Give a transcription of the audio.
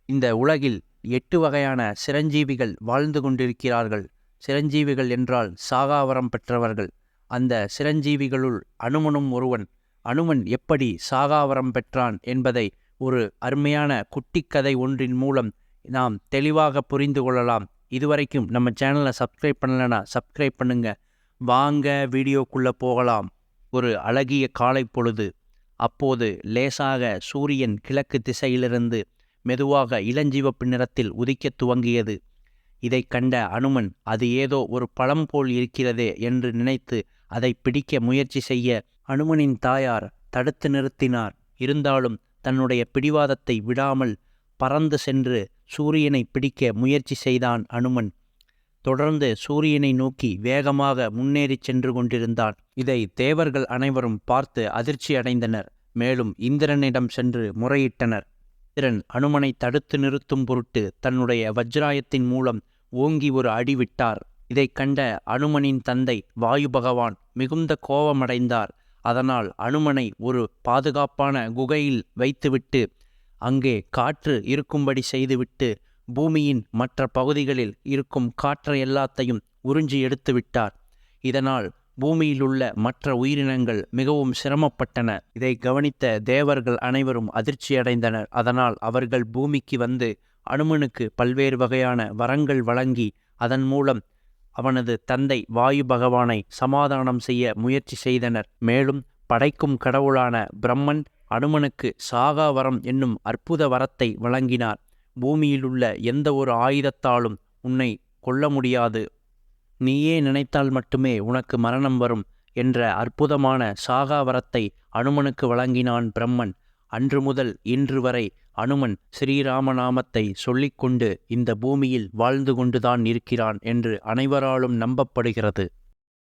இந்த உலகில் 8 வகையான சிரஞ்சீவிகள் வாழ்ந்து கொண்டிருக்கிறார்கள். சிரஞ்சீவிகள் என்றால் சாகாவரம் பெற்றவர்கள். அந்த சிரஞ்சீவிகளுள் அனுமனும் ஒருவன். அனுமன் எப்படி சாகாவரம் பெற்றான் என்பதை ஒரு அருமையான குட்டிக்கதை ஒன்றின் மூலம் நாம் தெளிவாக புரிந்து கொள்ளலாம். இதுவரைக்கும் நம்ம சேனலை சப்ஸ்கிரைப் பண்ணலைன்னா சப்ஸ்கிரைப் பண்ணுங்க. வாங்க வீடியோக்குள்ளே போகலாம். ஒரு அழகிய காலை பொழுது. அப்போது லேசாக சூரியன் கிழக்கு திசையிலிருந்து மெதுவாக இளஞ்சிவப்பு நிறத்தில் உதிக்கத் துவங்கியது. இதைக் கண்ட அனுமன் அது ஏதோ ஒரு பழம் போல் இருக்கிறதே என்று நினைத்து அதை பிடிக்க முயற்சி செய்ய அனுமனின் தாயார் தடுத்து நிறுத்தினார். இருந்தாலும் தன்னுடைய பிடிவாதத்தை விடாமல் பறந்து சென்று சூரியனை பிடிக்க முயற்சி செய்தான் அனுமன். தொடர்ந்து சூரியனை நோக்கி வேகமாக முன்னேறிச் சென்று கொண்டிருந்தான். இதை தேவர்கள் அனைவரும் பார்த்து அதிர்ச்சி அடைந்தனர். மேலும் இந்திரனிடம் சென்று முறையிட்டனர். இந்திரன் அனுமனை தடுத்து நிறுத்தும் பொருட்டு தன்னுடைய வஜ்ராயத்தின் மூலம் ஓங்கி ஒரு அடி விட்டார். இதைக் கண்ட அனுமனின் தந்தை வாயு பகவான் மிகுந்த கோபமடைந்தார். அதனால் அனுமனை ஒரு பாதுகாப்பான குகையில் வைத்துவிட்டு அங்கே காற்று இருக்கும்படி செய்துவிட்டு பூமியின் மற்ற பகுதிகளில் இருக்கும் காற்றை எல்லாத்தையும் உறிஞ்சி எடுத்து விட்டார். இதனால் பூமியிலுள்ள மற்ற உயிரினங்கள் மிகவும் சிரமப்பட்டன. இதை கவனித்த தேவர்கள் அனைவரும் அதிர்ச்சியடைந்தனர். அதனால் அவர்கள் பூமிக்கு வந்து அனுமனுக்கு பல்வேறு வகையான வரங்கள் வழங்கி அதன் மூலம் அவனது தந்தை வாயு பகவானை சமாதானம் செய்ய முயற்சி செய்தனர். மேலும் படைக்கும் கடவுளான பிரம்மன் அனுமனுக்கு சாகா வரம் என்னும் அற்புத வரத்தை வழங்கினார். பூமியிலுள்ள எந்த ஒரு ஆயுதத்தாலும் உன்னை கொல்ல முடியாது, நீயே நினைத்தால் மட்டுமே உனக்கு மரணம் வரும் என்ற அற்புதமான சாகா வரத்தை அனுமனுக்கு வழங்கினான் பிரம்மன். அன்று முதல் இன்று வரை அனுமன் ஸ்ரீராமநாமத்தை சொல்லிக்கொண்டு இந்த பூமியில் வாழ்ந்து கொண்டுதான் இருக்கிறான் என்று அனைவராலும் நம்பப்படுகிறது.